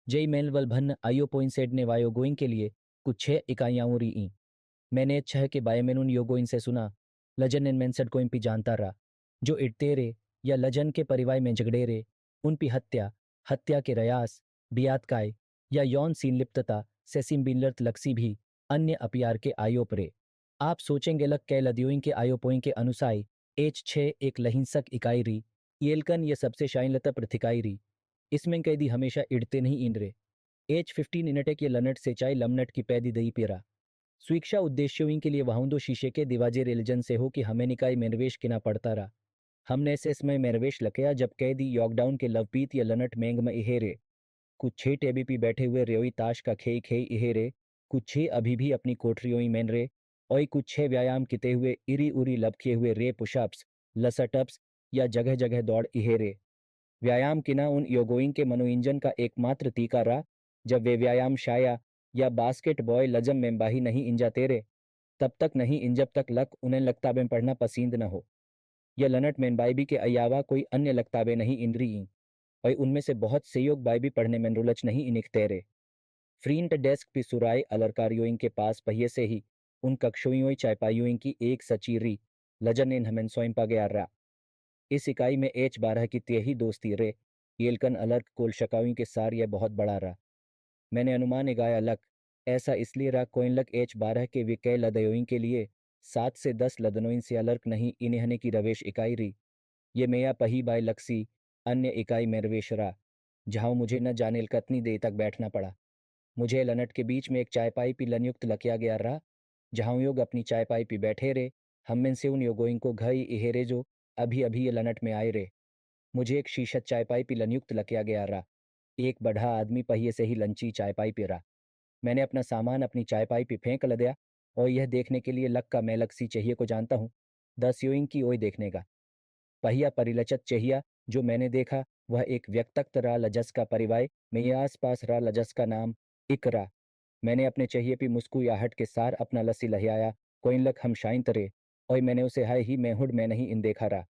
जय मेलवल भन्न आयो पोइंसेड ने वायोगोइंग के लिए कुछ 6 इकाइयाँ री। मैंने 6 के बायमेनुन योगोइन से सुना लजन इन मेंसड को इम्पी जानता रहा जो इटतेरे या लजन के परिवार में झगड़ेरे उनपी हत्या हत्या के रयास बियातकाय या यौन सीनलिप्तता से सिम्बिलर्त लक्सी भी अन्य अपियार के आयोपरे। आप सोचेंगे लग कै लदियों के आयोपोइन के अनुसाई H6 एक लहिंसक इकाई री येलकन ये सबसे शाइनलता प्रतिकाई री। इसमें कैदी हमेशा इड़ते नहीं इंद्रे H15 इनटेक ये लनट से चाय लमनट की पैदी दई पेरा स्वीक्षा उद्देश्यों के लिए वहां दो शीशे के दिवाजे रिलीजन से हो कि हमें निकाय मेरवेश किना पड़ता रहा। हमने से इसमें मेरवेश लकया जब कैदी यॉकडाउन के लवपीत या लनट मेंग में इहेरे कुछ 6 टेबीपी बैठे हुए रेोई ताश का खेई खेई इहेरे कुछ 6 अभी भी अपनी कोठरियों मेन रे और कुछ 6 व्यायाम किते हुए इरी उरी लपके हुए रे पुशअप्स लसटअप्स या जगह जगह दौड़ इहेरे। व्यायाम किना उन योगोइंग के मनोरंजन का एकमात्र तीका रहा जब वे व्यायाम शाया या बास्केट बॉय लजम मेंबाही नहीं इंजा तेरे तब तक नहीं इन जब तक लक उन्हें लकताबें पढ़ना पसंद न हो। यह लनट मेनबाइबी के अलावा कोई अन्य लकताबें नहीं इंद्री और उनमें से बहुत संयोग बाइबी पढ़ने में रुलच नहीं इनिक तेरे। फ्रींट डेस्क पे सुराय अलरकारियों के पास पहिए से ही उन कक्षों चायपाइयों की एक सचीरी लजन इन हमें सोइम पा गया रहा। इस इकाई में H12 की त्यही दोस्ती रे येलकन अलर्क कोल शकावी के सार यह बहुत बड़ा रहा। मैंने अनुमान लगाया लक ऐसा इसलिए रहा कोइन लक H12 के विकय लदयों के लिए 7 से 10 लदनोइन से अलर्क नहीं इन्हने की रवेश इकाई री। ये मेया पही बाय लक्सी अन्य इकाई में रवेश रहा जहाँ मुझे न जाने कतनी देर तक बैठना पड़ा। मुझे लनट के बीच में एक चायपाई पी लनयुक्त लकिया गया रहा जहाँ योग अपनी चायपाई पी बैठे रे हम में से उन योगोइन को घई इहेरे जो अभी अभी ये लनट में आए रे। मुझे एक शीशत चायपाई पी लनयुक्त लकिया गया रहा। एक बढ़ा आदमी पहिए से ही लंची चायपाई पी रहा। मैंने अपना सामान अपनी चायपाई पे फेंक लदया और यह देखने के लिए लक का मैं लक्सी चाहिए को जानता हूँ 10 की ओई देखने का पहिया परिलचत चाहिया जो मैंने देखा वह एक व्यक्तक रा लजस का परिवाय में ये आसपास रा लजस का नाम इकरा। मैंने अपने चाहिए पी मुस्कुयाहट के सार अपना लस्सी लहियाया कोइन लक हम शाइन तरे और मैंने उसे हाय ही मैं हुड में नहीं इन देखा रहा।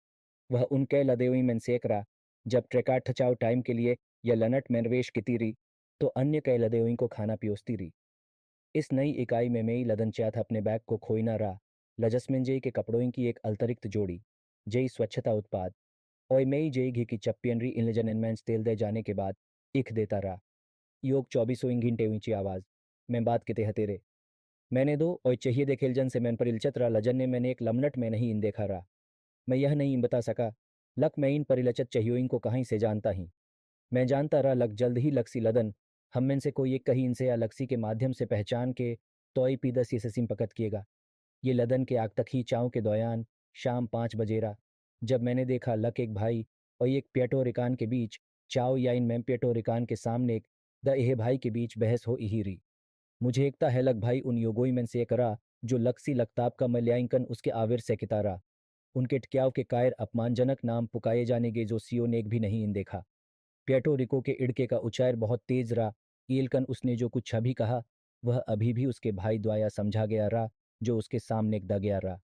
वह उनके लदे हुई में सेक रहा जब ट्रेका ठचाओ टाइम के लिए यह लनट मेनवेश की तीरी तो अन्य कई लदे हुई को खाना पियोसती रही। इस नई इकाई में मई लदनचाथ अपने बैग को खोई न रहा लजस्मिन जई के कपड़ों की एक अतिरिक्त जोड़ी जई स्वच्छता उत्पाद और मई जई घी की चप्पियनरी इनजन इनमेंस तेल दे जाने के बाद इख देता रहा योग 24 घंटे ऊंची आवाज मैं बात किते हतेरे मैंने दो और चाहिए दे खिलजन से मैन पर इलचत रहा लजन ने मैंने एक लमनट में नहीं इन देखा रहा। मैं यह नहीं बता सका लक मैं इन परिलचत चाहिए को कहीं से जानता ही। मैं जानता रहा लक जल्द ही लक्सी लदन हम में से कोई एक कहीं इनसे या लक्सी के माध्यम से पहचान के तोई पीदस ये सिम पकत किएगा। ये लदन के आग तक ही चाव के दौरान शाम 5 बजेरा जब मैंने देखा लक एक भाई और एक पियटो रिकान के बीच चाव या इन मैम पियटो रिकान के सामने एक द एह भाई के बीच बहस हो ही रही। मुझे एकता है लक भाई उन योगोई में से करा जो लक्सी लकताब का मूल्यांकन उसके आविर से कितारा उनके टक्याव के कायर अपमानजनक नाम पुकाए जाने के जो सीओ ने एक भी नहीं इन देखा। प्यटो रिको के इड़के का उच्चार बहुत तेज रहा। ईलकन उसने जो कुछ अभी कहा वह अभी भी उसके भाई द्वारा समझा गया रहा जो उसके सामने द गया रहा।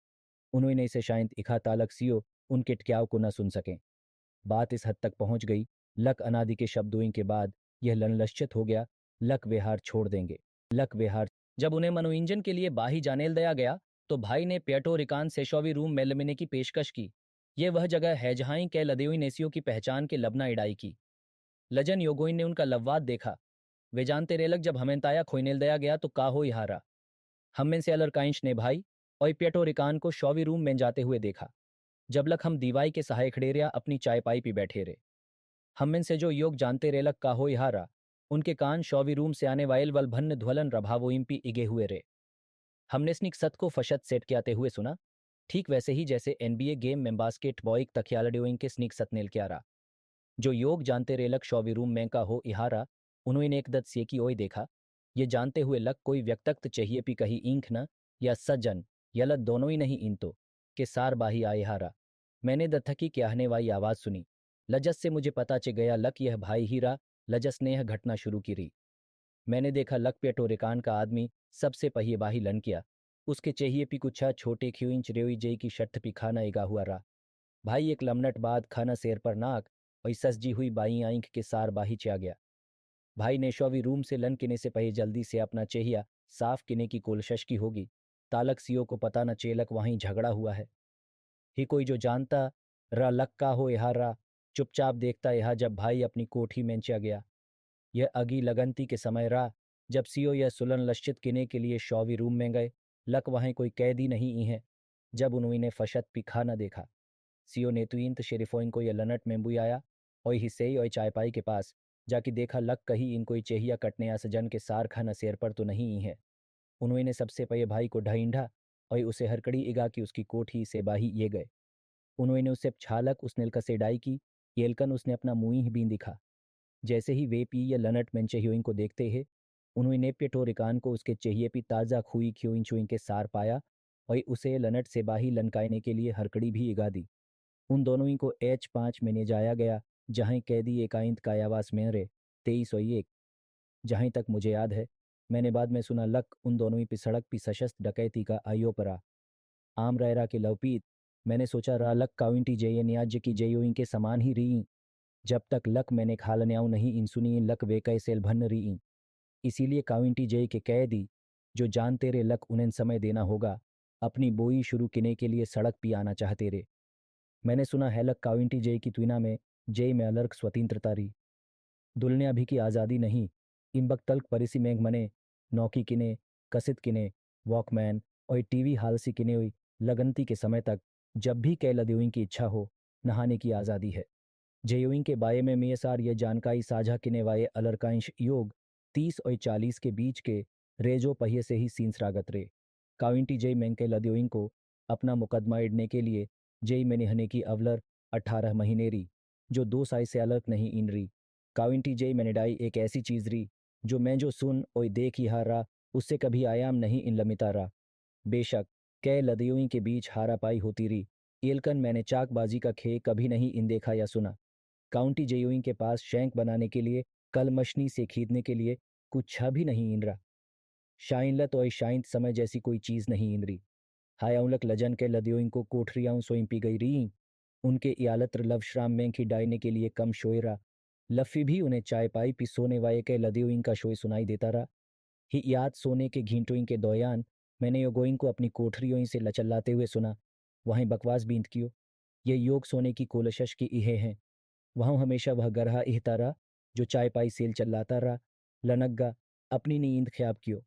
उन्होंने इसे शायद इखा तालक सीओ उनके टक्याव को न सुन सकें। बात इस हद तक पहुंच गई लक अनादि के शब्दों के बाद यह लनलश्चित हो गया लक विहार छोड़ देंगे। लक विहार जब उन्हें मनोरंजन के लिए बाही जानेल दिया गया तो भाई ने प्यटो रिकान सेशोवी रूम में लमिने की पेशकश की। यह वह जगह है जहां के लदेवी नेसियों की पहचान के लबना इड़ाई की। लजन योगोइन ने उनका लव्वाद देखा। वे जानते रेलक जब हमें ताया खोइनेल दया गया तो का हो हारा। हम में से अलरकाइंश ने भाई और प्यटो रिकान को शौवी रूम में जाते हुए देखा। जब लक हम दीवाई के सहाय खड़ेरिया अपनी चाय पाई पी बैठे रे। हम में से जो योग जानते रेलक का हो हारा उनके कान शौवी रूम से आने वायल वल भन्न ध्वलन रभावोइम पी इगे हुए रे। हमने स्निक सत को फशत सेट कियाते हुए सुना ठीक वैसे ही जैसे NBA गेम में बास्केट बॉय तखियालडियोइंग के स्निक सतनेल क्या रहा। जो योग जानते रेलक शौवी रूम में का हो इहारा उन्होंने एक दत से की ओय देखा। ये जानते हुए लक कोई व्यक्तक्त चाहिए पी कही ईंख न या सज्जन यलत दोनों ही नहीं इन तो के सार बाही आए हारा। मैंने दथकी कहने वाली आवाज सुनी। लजस से मुझे पता च गया लक यह भाई ही रहा। लजस ने यह घटना शुरू की रही। मैंने देखा लक पेटो रिकान का आदमी सबसे पहिए बाही लन किया। उसके चाहिए पी कुछ छोटे ख्यूइंच रेवी जई की शर्त पी खाना एगा हुआ रहा। भाई एक लमनट बाद खाना शेर पर नाक और ससजी हुई बाई आंख के सार बाही चा गया। भाई ने शौवी रूम से लन किने से पहे जल्दी से अपना चेहिया साफ किने की कोशिश की होगी। तालक सियो को पता न चेलक वहीं झगड़ा हुआ है। ही कोई जो जानता रा लक्का हो यहाँ रा चुपचाप देखता यहाँ जब भाई अपनी कोठी में चा गया। यह अगी लगनती के समय रहा जब सीओ यह सुलन लश्चित किने के लिए शौवी रूम में गए। लक वहाँ कोई कैदी नहीं ई है। जब उन्होंने फशत पिखा न देखा सीओ नेतुइंत शेरिफोइन को यह लनट में बुई आया और हिस्से और चायपाई के पास जाके देखा लक कहीं इन कोई चेहिया कटने या सजन के सार खाना शेर पर तो नहीं ई है। उन्होंने सबसे पहले भाई को ढाइंढा और उसे हरकड़ी इगा कि उसकी कोठी से बाही ये गए। उन्होंने उसे छालक उसने कसे डाई की येलकन उसने अपना मुंह ही बीन दिखा। जैसे ही वे पी या लनट में चेहियोइन को देखते हैं उन्होंने पेटोरिकान को उसके चेहिए पी ताज़ा खुई ख्योइन चुइन के सार पाया और उसे लनट से बाही लनकाने के लिए हरकड़ी भी इगा दी। उन दोनों ही को H5 में ले जाया गया जहाँ कैदी एकांत कायावास में रहे 2301। जहाँ तक मुझे याद है मैंने बाद में सुना लक उन दोनों ही पे सड़क पी सशस्त्र डकैती का आयो परा आम रायरा के लवपीत। मैंने सोचा रा लक काउंटी जय न्याज्य की जयों के समान ही रही। जब तक लक मैंने खाल न्याऊ नहीं इन सुनी लक वे कैसेल भन्न रही। इसीलिए काउंटी जय के कैदी जो जानते रे लक उन्हें समय देना होगा अपनी बोई शुरू किने के लिए सड़क पी आना चाहते रे। मैंने सुना है लक काउंटी जय की तुलना में जय में अलर्क स्वतंत्रता रही। दुल्हनिया भी की आज़ादी नहीं। इम्बक तल्क परिसी मेघ मने नौकी किने कसित किने वॉकमैन और टीवी हालसी किने हुई लगनती के समय तक जब भी कै लदेउई की इच्छा हो नहाने की आज़ादी है। जयोइं के बारे में मेसार यह जानकारी साझा किने वाले अलरकांश योग 30 और 40 के बीच के रेजो पहिए से ही सींसरागत रे। काउंटी जय में के लदेउई को अपना मुकदमा एड़ने के लिए जय में निहने की अवलर 18 महीने री जो 2 साल से अलग नहीं इन री। काउंटी जय मैनेडाई एक ऐसी चीज री जो मैं जो सुन और देख ही हारा उससे कभी आयाम नहीं इन लमिता रहा। बेशक कै लदियों के बीच हारापाई होती रही एलकन मैंने चाकबाजी का खे कभी नहीं इन देखा या सुना। काउंटी जयोइं के पास शैंक बनाने के लिए कल मशनी से खरीदने के लिए कुछ भी नहीं इन रहा। शाइनलत और शाइंत समय जैसी कोई चीज नहीं इन रही। हायाउलक लजन के लदियों को कोठरियां सोई पी गई रही। उनके इयालत्र लवश्राम में की डायने के लिए कम शोयरा लफ़ी भी उन्हें चाय पाई पी सोने वाये के लदियों का शोय सुनाई देता रहा। ही याद सोने के घींटों के दौयान मैंने योगोइंग को अपनी कोठरियों से लचल्लाते हुए सुना। वहीं बकवास बींत कियो ये योग सोने की कोलशश की इहे हैं। वहाँ हमेशा वह गरहा इहता रहा जो चाय पाई सेल चलाता रहा। लनग्गा अपनी नींद ख्याब कियो।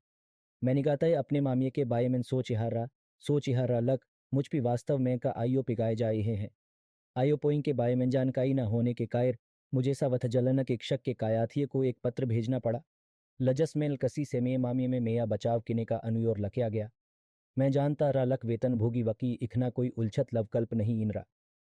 मैंने कहता है अपने मामिये के बारे में सोच इहारा लक मुझ भी वास्तव में का आइयो पिगाए जाए हैं। आयो पोइंग के बारे में जानकारी न होने के कायर मुझे सा वथ जलनक एक शक के कायाथिये को एक पत्र भेजना पड़ा। लजस मेल कसी से मे मामिये में मेया बचाव किने का अनुयोर लखया गया। मैं जानता रहा लक वेतन भोगी वकी इखना कोई उलझत लवकल्प नहीं इन रहा।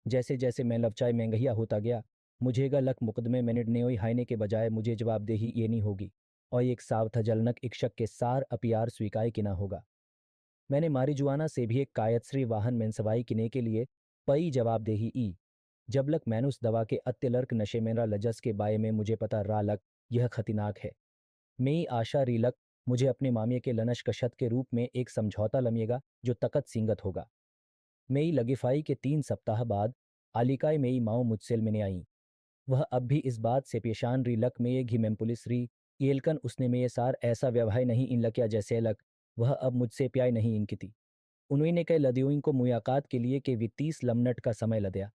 जैसे जैसे मैं लवचाई महंगैया होता गया मुझेगा लक मुकदमे में निर्णय हायने के बजाय मुझे जवाबदेही ये नहीं होगी और एक सावथा जलनक इक्षक के सार अपियार स्वीकार किना होगा। मैंने मारिजुआना से भी एक कायतश्री वाहन में सवाई किने के लिए पई जवाबदेही ई। जब लक मैंने उस दवा के अत्यलर्क नशे मेरा लजस के बारे में मुझे पता रालक यह खतरनाक है। मैं आशा रीलक मुझे अपने मामिये के लनश कशत के रूप में एक समझौता लमिएगा जो तकत सिंगत होगा। मेरी लगिफाई के 3 सप्ताह बाद आलिकाई मेरी माओ मुझसे मिलने आई। वह अब भी इस बात से पेशान री लक में ये घी में पुलिस री एलकन उसने में ये सार ऐसा व्यवहार नहीं इन लक्या जैसे लक वह अब मुझसे प्याय नहीं इनकी थी। उन्होंने कई लदियों को मुलाकात के लिए के 30 लमनट का समय लदया।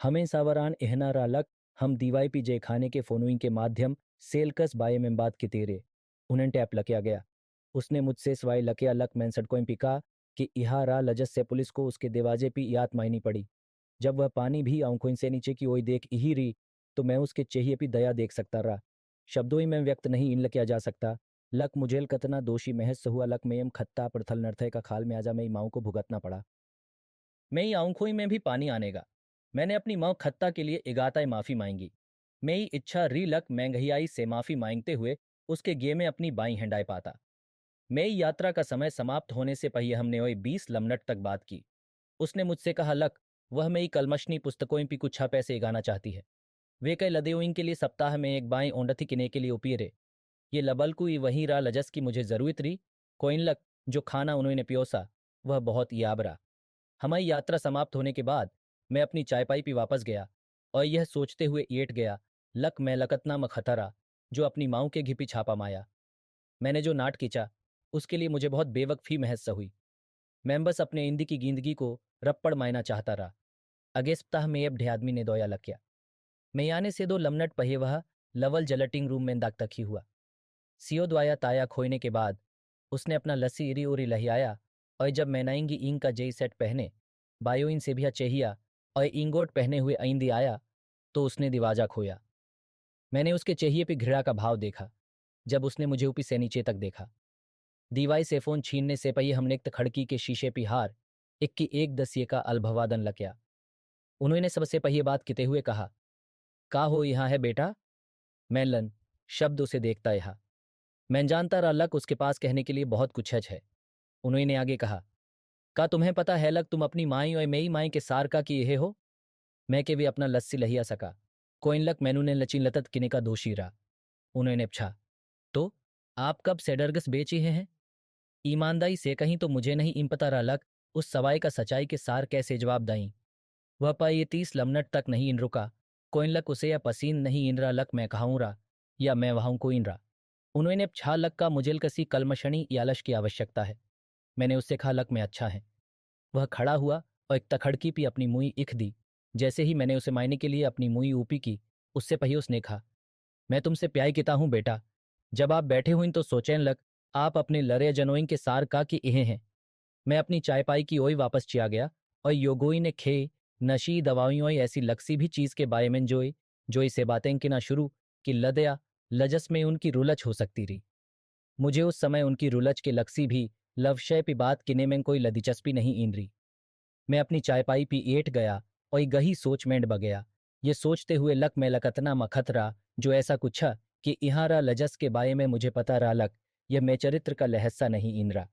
हमें सावरान एहना रा लक हम दीवाई पी जय खाने के फोनुई के माध्यम सेलकस बाये में बात की तेरे उन्हें टैप लकया गया। उसने मुझसे सवाई लकया लक मैंसठ को पिका कि इहा रा लजस से पुलिस को उसके दरवाजे पी याद मायनी पड़ी। जब वह पानी भी आंखों से नीचे की ओई देख ही रही तो मैं उसके चेहरे पे दया देख सकता रहा। शब्दों ही में व्यक्त नहीं इन किया जा सकता। लक मुझेल कतना दोषी महज हुआ लक में खत्ता प्रथल नर्थय का खाल में आजा मेरी माऊ को भुगतना पड़ा। मेरी आंखों में भी पानी आनेगा। मैंने अपनी माँ खत्ता के लिए इगाताई माफी मांगी। मेरी इच्छा री लक महंगाई से माफी मांगते हुए उसके गे में अपनी बाई हैंडाई पाता। मेरी यात्रा का समय समाप्त होने से पहले हमने वही 20 लमनट तक बात की। उसने मुझसे कहा लक वह मेरी कलमशनी पुस्तकों पे कुछ पैसे गाना चाहती है। वे कई लदेउइन के लिए सप्ताह में एक बाएं ओंडथी किने के लिए उपीरे। ये लबलकू ही वहीं रा लजस की मुझे जरूरत रही। कोइनलक जो खाना उन्होंने पियोसा वह बहुत याबरा। हमारी यात्रा समाप्त होने के बाद मैं अपनी चायपाई पी वापस गया और यह सोचते हुए एट गया लक मैं लकतना म खतरा जो अपनी माऊ के घिपी छापा माया। मैंने जो नाट खींचा उसके लिए मुझे बहुत बेवकफ़ी महस हुई। मैं बस अपने इंदी की गिंदगी को रप्पड़ मायना चाहता रहा। अगे सप्ताह में अब ढे आदमी ने दोया लक्या। मैं आने से दो लमनट पहिए वह लवल जलटिंग रूम में दाग तकी हुआ। सियो द्वाया ताया खोने के बाद उसने अपना लस्सी इरी उरी लहियाया और जब मैनाइंगी इंग का जेई सेट पहने बायोइन से भी चेहिया और इंगोट पहने हुए आइंदी आया तो उसने दिवाजा खोया। मैंने उसके चेहिए पे घृणा का भाव देखा जब उसने मुझे ऊपी से नीचे तक देखा। दीवाई से फोन छीनने से पही हमने एक खड़की के शीशे पी हार इक्की एक दसिये का अलभवादन लक्या। उन्होंने सबसे पही बात किते हुए कहा, का हो यहाँ है बेटा? मैलन शब्द उसे देखता यहाँ। मैं जानता रहा लक उसके पास कहने के लिए बहुत कुछ है। उन्होंने आगे कहा, का तुम्हें पता है लक तुम अपनी माई और मेई माई के सार का कि यह हो? मैं के भी अपना लस्सी लहिया सका। कोइन लक मैनू ने लची लतत किने का दोषी रहा। उन्होंने पूछा, तो आप कब सेडरगस बेच ही हैं? ईमानदारी से कहीं तो मुझे नहीं इम पता रहा लक उस सवाई का सच्चाई के सार कैसे जवाब दाई। वह पा ये 30 लमनट तक नहीं इन रुका। कोइन लक उसे या पसीन नहीं इन रहा लक मैं कहाऊं रहा या मैं वहां को इन रहा। उन्होंने छा लक का मुझे कसी कलमशणी यालश की आवश्यकता है। मैंने उससे कहा लक में अच्छा है। वह खड़ा हुआ और एक तखड़की पी अपनी मुई इख दी। जैसे ही मैंने उसे मायने के लिए अपनी मुई ऊपी की उससे पही उसने कहा, मैं तुमसे प्याई किता हूं बेटा। जब आप बैठे हुई तो सोचें लक आप अपने लरे जनोइन के सार का कि इहे हैं। मैं अपनी चाय पाई की ओई वापस चिया गया और योगोई ने खे नशी दवाइयों ऐसी लक्सी भी चीज के बारे में जोई से बातें कि ना शुरू कि लदया लजस में उनकी रुलच हो सकती रही। मुझे उस समय उनकी रुलच के लक्सी भी लवशय पी बात किने में कोई लदिचस्पी नहीं इन रही। मैं अपनी चाय पाई पी एट गया और एक गही सोच में डब गया। ये सोचते हुए लक मैं लकतना मखत रहा जो ऐसा कुछ है कि इहारा लजस के बारे में मुझे पता रहा लक यह मैं चरित्र का लहस्सा नहीं इन रहा।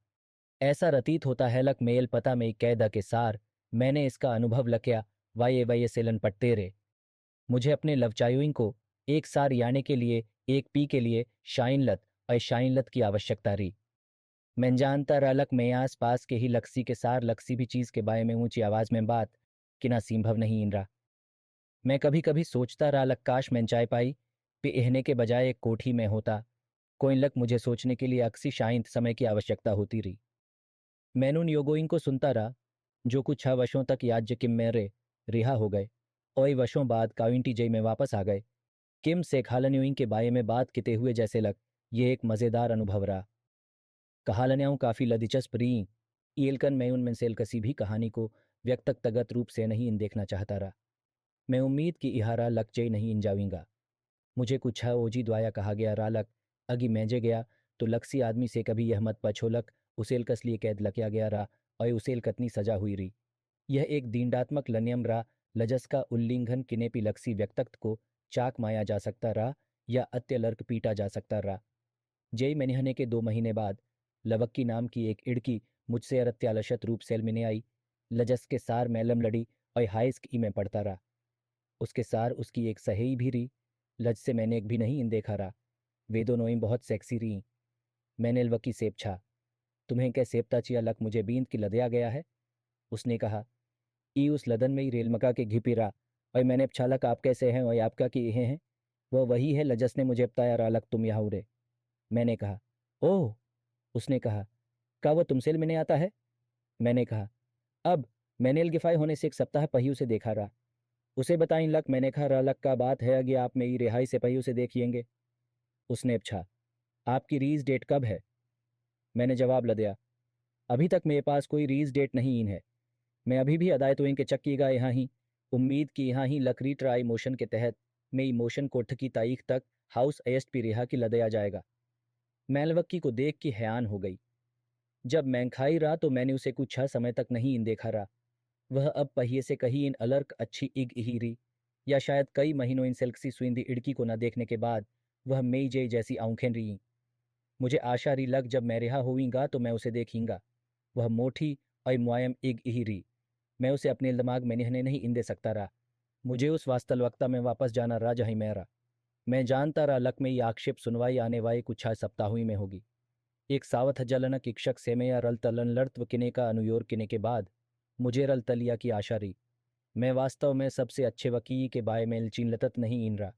ऐसा रतीत होता है लक मेल पता में कैदा के सार मैंने इसका अनुभव लक्या वाये वाये सेलन पट्टे रे। मुझे अपने लवचायुइन को एक सार याने के लिए एक पी के लिए शाइनलत और शाइनलत की आवश्यकता रही। मैं जानता रहा लक मैं आस पास के ही लक्सी के सार लक्सी भी चीज के बारे में ऊंची आवाज में बात कि ना संभव नहीं इन रहा। मैं कभी कभी सोचता रहा लक काश मैं चाय पाई पे एहने के बजाय एक कोठी में होता। कोई लक मुझे सोचने के लिए अक्सी शांत समय की आवश्यकता होती रही। मैंने उन योगोइन को सुनता रहा जो कुछ 6 वर्षों तक याज्य किम मेरे रिहा हो गए और वर्षों बाद काविंटी जई में वापस आ गए। किम से खालन्योइन के बारे में बात किते हुए जैसे लग ये एक मज़ेदार अनुभव रहा। कहालन्याओं काफ़ी लदिचस्प रही। ईलकन मैं उनमें सेल कसी भी कहानी को व्यक्तगत रूप से नहीं इन देखना चाहता रहा। मैं उम्मीद की इहारा लकचई नहीं इन जाऊंगा। मुझे कुछ ओजी द्वाया कहा गया रालक अगी मैजे गया तो लक्सी आदमी से कभी यह मत पछोलक उसेल कस लिए कैद लकया गया रहा और उसेल कतनी सजा हुई रही। यह एक दींडात्मक लनियम रहा लजस का उल्लिंघन किनेपी लक्सी व्यक्तक्त को चाक माया जा सकता रहा या अत्यलर्क पीटा जा सकता रहा। जय मैंने के 2 महीने बाद लवक्की नाम की एक इड़की मुझसे अरत्यालशत रूप सेल मिने आई। लजस के सार मैलम लड़ी और हाइस्क ई में पड़ता रहा। उसके सार उसकी एक सहेई भी रही। लज से मैंने एक भी नहीं इन देखा रहा। वे दोनों ही बहुत सेक्सी रही। मैंने लवक्की सेब छा, तुम्हें क्या सेबता चिया लक मुझे बींद की लदया गया है? उसने कहा, ई उस लदन में ही रेलमका के घिपी रहा और मैंने छालक आप कैसे हैं और आपका कि यह हैं? वह वही है लजस ने मुझे बताया रालक तुम यहाँ उरे। मैंने कहा, ओह। उसने कहा, क्या वह तुमसे मिलने आता है? मैंने कहा, अब मैंने गिफाई होने से 1 सप्ताह पही उसे देखा रहा। उसे बताई लक मैंने कहा रालक का बात है कि आप मेरी रिहाई से पही उसे देखिएंगे। उसने पूछा, आपकी रीज डेट कब है? मैंने जवाब ल दिया, अभी तक मेरे पास कोई रीज डेट नहीं इन है। मैं अभी भी अदायत के चक्कीगा यहाँ ही उम्मीद की यहाँ ही लकड़ी ट्राई मोशन के तहत मेरी मोशन कोठ की तारीख तक हाउस अरेस्ट भी रिहा की लदया जाएगा। मैलवक्की को देख के हैरान हो गई। जब मैं खाई रहा तो मैंने उसे कुछ समय तक नहीं इन देखा रहा। वह अब पहिए से कहीं इन अलर्क अच्छी इग हीरी या शायद कई महीनों इन सेल्क्सी सुइंदी इड़की को न देखने के बाद वह मेई जय जैसी आंखें रही। मुझे आशा रही लग जब मैं रिहा होईगा तो मैं उसे देखींगा। वह मोटी और मुआयम इग हीरी। मैं उसे अपने दिमाग में निहने नहीं इन दे सकता रहा। मुझे उस वास्तवता में वापस जाना रहा जहीं मेरा। मैं जानता रहा लक में ये आक्षेप सुनवाई आने वाले कुछ सप्ताहों ही में होगी। एक सावथ जलनक इक्षक से में या रल तलन लड़त्व किने का अनुयोर किने के बाद मुझे रल तलिया की आशा रही। मैं वास्तव में सबसे अच्छे वकील के बाय में चिनलतत नहीं इन रहा।